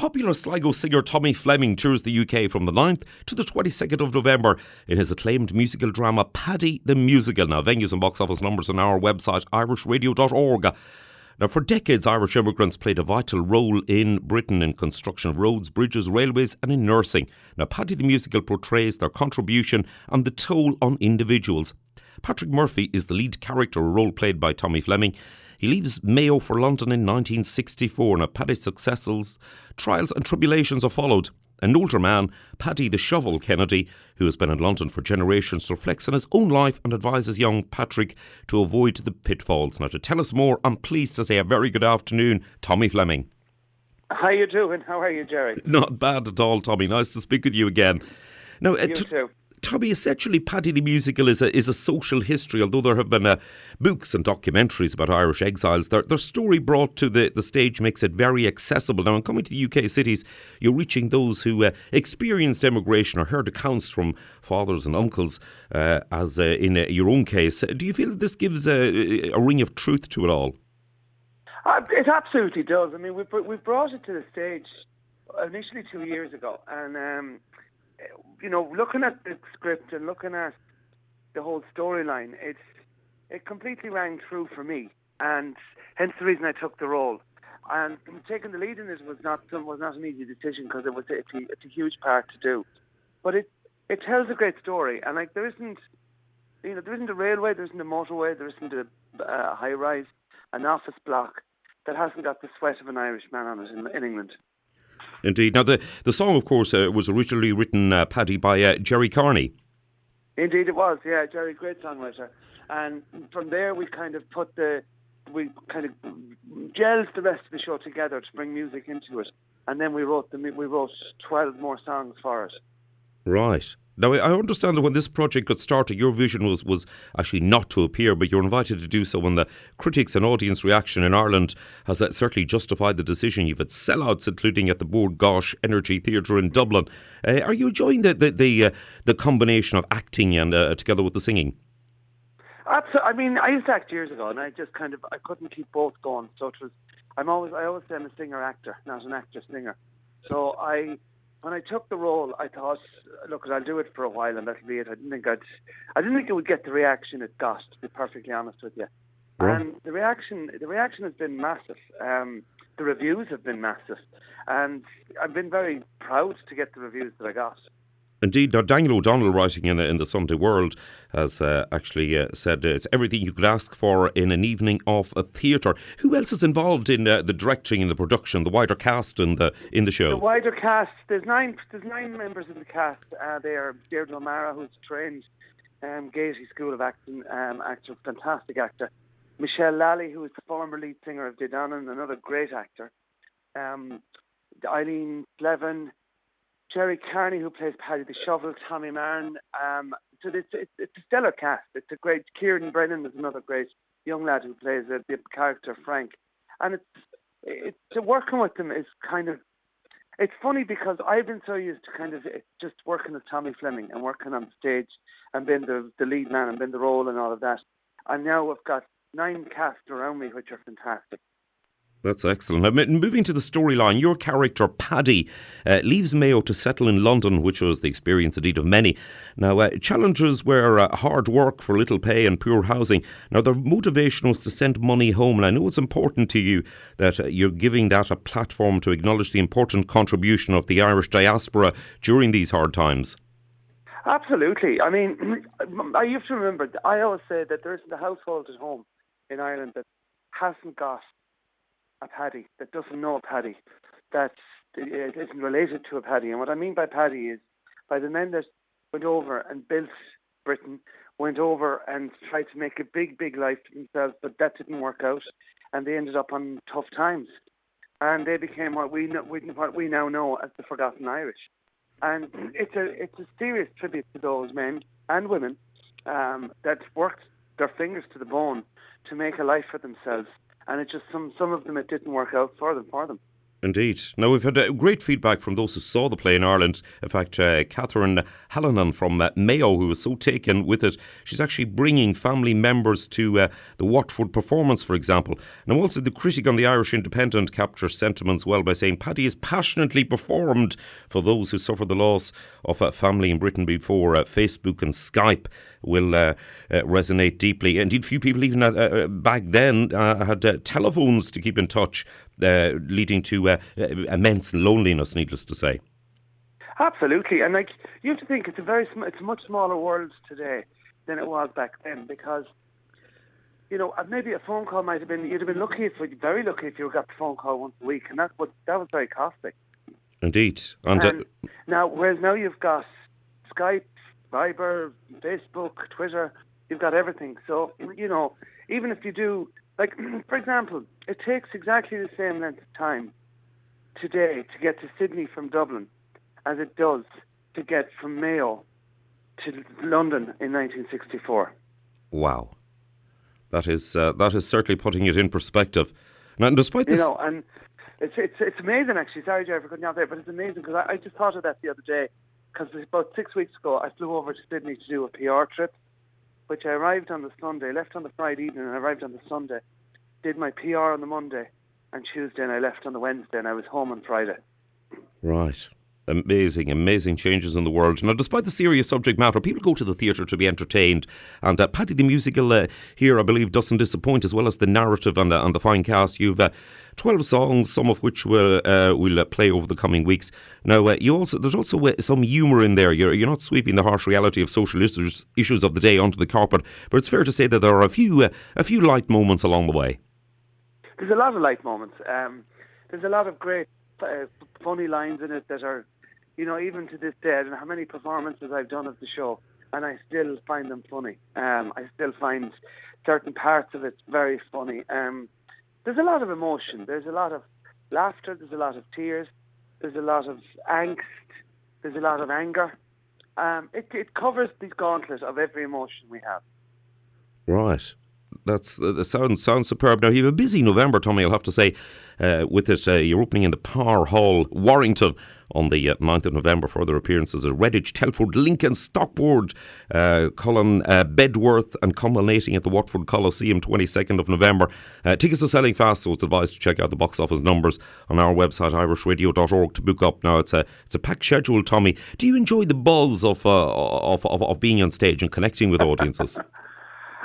Popular Sligo singer Tommy Fleming tours the UK from the 9th to the 22nd of November in his acclaimed musical drama Paddy the Musical. Now, venues and box office numbers on our website, irishradio.org. Now, for decades, Irish immigrants played a vital role in Britain in construction of roads, bridges, railways and in nursing. Now, Paddy the Musical portrays their contribution and the toll on individuals. Patrick Murphy is the lead character, a role played by Tommy Fleming. He leaves Mayo for London in 1964. Now, Paddy's successes, trials and tribulations are followed. An older man, Paddy the Shovel Kennedy, who has been in London for generations, reflects on his own life and advises young Patrick to avoid the pitfalls. Now, to tell us more, I'm pleased to say a very good afternoon, Tommy Fleming. How you doing? How are you, Jerry? Not bad at all, Tommy. Nice to speak with you again. Now, you too. Tommy, essentially, Paddy the Musical is a social history. Although there have been books and documentaries about Irish exiles, their story brought to the stage makes it very accessible. Now, in coming to the UK cities, you're reaching those who experienced emigration or heard accounts from fathers and uncles, as in your own case. Do you feel that this gives a ring of truth to it all? It absolutely does. I mean, we brought it to the stage initially 2 years ago, and looking at the script and looking at the whole storyline, it completely rang true for me, and hence the reason I took the role. And taking the lead in this was not an easy decision, because it's a huge part to do. But it tells a great story, and like there isn't a railway, there isn't a motorway, there isn't a high rise, an office block that hasn't got the sweat of an Irishman on it in England. Indeed. Now, the song, of course, was originally written, Paddy, by Jerry Colne. Indeed it was, yeah. Jerry, great songwriter. And from there we kind of gelled the rest of the show together to bring music into it. And then we wrote 12 more songs for it. Right. Now, I understand that when this project got started, your vision was actually not to appear, but you're invited to do so when the critics and audience reaction in Ireland has certainly justified the decision. You've had sellouts, including at the Bord Gáis Energy Theatre in Dublin. Are you enjoying the combination of acting and together with the singing? Absolutely. I mean, I used to act years ago, and I couldn't keep both going. So I always say I'm a singer-actor, not an actor-singer. So when I took the role, I thought, look, I'll do it for a while and that'll be it. I didn't think it would get the reaction it got, to be perfectly honest with you. Right. And the reaction has been massive. The reviews have been massive, and I've been very proud to get the reviews that I got. Indeed. Now, Daniel O'Donnell, writing in the Sunday World, has actually said it's everything you could ask for in an evening of a theatre. Who else is involved in the directing and the production, the wider cast in the show? The wider cast, there's nine members of the cast. They are Deirdre O'Mara, who's trained Gaiety School of Acting actor, fantastic actor. Michelle Lally, who is the former lead singer of Didanan, another great actor. Eileen Levin, Jerry Carney, who plays Paddy the Shovel, Tommy Marn. So it's a stellar cast. It's a great. Kieran Brennan is another great young lad who plays the character Frank. And it's working with them is kind of. It's funny because I've been so used to kind of just working as Tommy Fleming and working on stage and being the lead man and being the role and all of that. And now I've got 9 cast around me, which are fantastic. That's excellent. Now, moving to the storyline, your character, Paddy, leaves Mayo to settle in London, which was the experience indeed of many. Now, challenges were hard work for little pay and poor housing. Now, their motivation was to send money home, and I know it's important to you that you're giving that a platform to acknowledge the important contribution of the Irish diaspora during these hard times. Absolutely. I mean, you have to remember, I always say that there isn't a household at home in Ireland that hasn't got a Paddy, that doesn't know a Paddy, that isn't related to a Paddy. And what I mean by Paddy is by the men that went over and built Britain, went over and tried to make a big, big life for themselves, but that didn't work out, and they ended up on tough times. And they became what we now know as the Forgotten Irish. And it's a serious tribute to those men and women that worked their fingers to the bone to make a life for themselves. And it just some of them it didn't work out for them. Indeed. Now, we've had great feedback from those who saw the play in Ireland. In fact, Catherine Hallinan from Mayo, who was so taken with it, she's actually bringing family members to the Watford performance, for example. Now, also, the critic on the Irish Independent captures sentiments well by saying Paddy is passionately performed for those who suffered the loss of a family in Britain before Facebook and Skype will resonate deeply. Indeed, few people even back then had telephones to keep in touch, leading to immense loneliness, needless to say. Absolutely, and you have to think it's a much smaller world today than it was back then, because maybe a phone call might have been, you'd have been very lucky if you got the phone call once a week, and that was very costly. Indeed, and whereas now you've got Skype, Viber, Facebook, Twitter, you've got everything. So, even if you do, for example, it takes exactly the same length of time today to get to Sydney from Dublin as it does to get from Mayo to London in 1964. Wow. That is certainly putting it in perspective. Now, despite this... and it's amazing, actually. Sorry, Jerry, for cutting you out there, but it's amazing because I just thought of that the other day. Because about 6 weeks ago, I flew over to Sydney to do a PR trip, which I arrived on the Sunday, left on the Friday evening, and I arrived on the Sunday, did my PR on the Monday and Tuesday, and I left on the Wednesday, and I was home on Friday. Right. Amazing changes in the world. Now, despite the serious subject matter, people go to the theatre to be entertained. And Paddy the Musical here, I believe, doesn't disappoint, as well as the narrative and the fine cast. You've 12 songs, some of which we'll play over the coming weeks. Now, there's also some humour in there. You're not sweeping the harsh reality of social issues of the day onto the carpet, but it's fair to say that there are a few light moments along the way. There's a lot of light moments. There's a lot of great funny lines in it that are, even to this day, I don't know how many performances I've done of the show, and I still find them funny. I still find certain parts of it very funny. There's a lot of emotion. There's a lot of laughter. There's a lot of tears. There's a lot of angst. There's a lot of anger. It covers the gauntlet of every emotion we have. Right. That sounds superb. Now, you have a busy November, Tommy, I'll have to say, with it. You're opening in the Power Hall, Warrington, on the 9th of November. Further appearances at Redditch, Telford, Lincoln, Stockport, Colne, Bedworth, and culminating at the Watford Coliseum, 22nd of November. Tickets are selling fast, so it's advised to check out the box office numbers on our website, irishradio.org, to book up. Now, it's a packed schedule, Tommy. Do you enjoy the buzz of being on stage and connecting with audiences?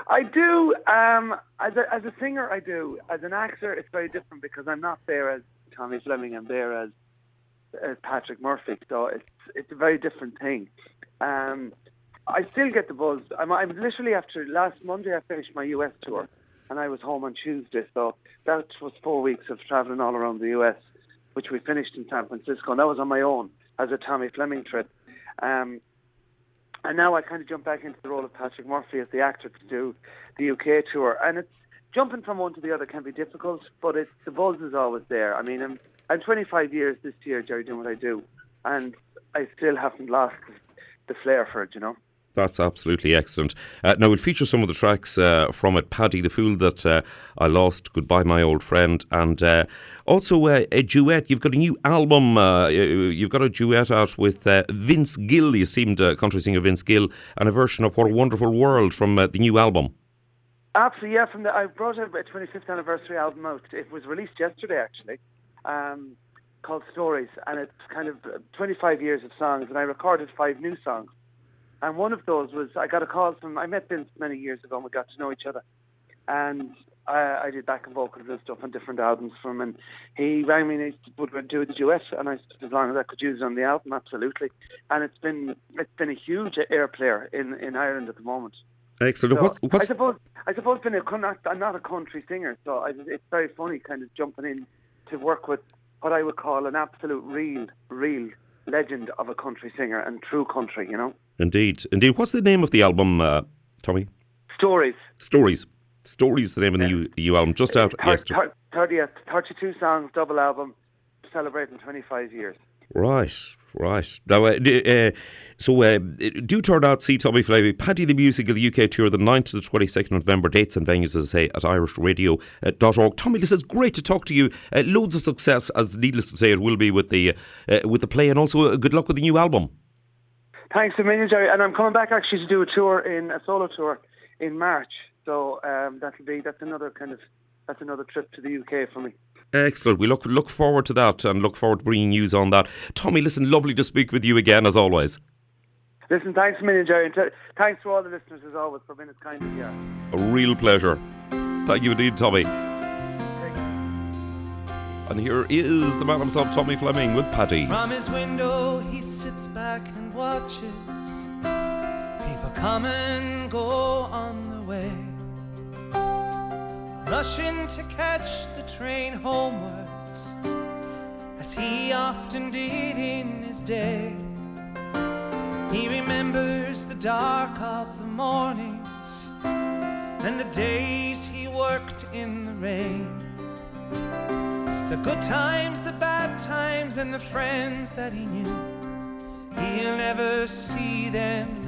I do. As a singer, I do. As an actor, it's very different because I'm not there as Tommy Fleming. I'm there as Patrick Murphy. So it's a very different thing. I still get the buzz. I'm literally, after last Monday, I finished my US tour, and I was home on Tuesday. So that was 4 weeks of travelling all around the US, which we finished in San Francisco. And that was on my own as a Tommy Fleming trip. And now I kind of jump back into the role of Patrick Murphy as the actor to do the UK tour. And it's jumping from one to the other can be difficult, but the buzz is always there. I mean, I'm 25 years this year, Jerry, doing what I do, and I still haven't lost the flair for it, That's absolutely excellent. Now, we'll feature some of the tracks from it. Paddy the Fool That I Lost, Goodbye My Old Friend, and also a duet. You've got a new album. You've got a duet out with Vince Gill, the esteemed country singer Vince Gill, and a version of What a Wonderful World from the new album. Absolutely, yeah. I brought a 25th anniversary album out. It was released yesterday, actually, called Stories, and it's kind of 25 years of songs, and I recorded 5 new songs. And one of those was, I got a call I met Vince many years ago, and we got to know each other. And I did backing vocals and stuff on different albums from him. And he rang me and he would do the duet, and I said, as long as I could use it on the album, absolutely. And it's been a huge airplayer in Ireland at the moment. Excellent. So I suppose I'm not a country singer, so it's very funny kind of jumping in to work with what I would call an absolute real legend of a country singer and true country, Indeed. What's the name of the album, Tommy? Stories, the name of the new album, just out yesterday. 32 songs, double album, celebrating 25 years. Right. Now, do turn out, see Tommy Fleming, Paddy the Musical, the UK tour, the 9th to the 22nd of November. Dates and venues, as I say, at irishradio.org. Tommy, this is great to talk to you. Loads of success, as needless to say it will be, with the play, and also good luck with the new album. Thanks a million, Jerry. And I'm coming back actually to do a solo tour in March. So that's another trip to the UK for me. Excellent. We look forward to that, and look forward to bringing news on that. Tommy, listen, lovely to speak with you again, as always. Listen, thanks a million, Jerry. And thanks to all the listeners, as always, for being as kind as you are. A real pleasure. Thank you indeed, Tommy. And here is the man himself, Tommy Fleming, with Paddy. From his window he sits back and watches people come and go on the way, rushing to catch the train homewards, as he often did in his day. He remembers the dark of the mornings and the days he worked in the rain, the good times, the bad times, and the friends that he knew. He'll never see them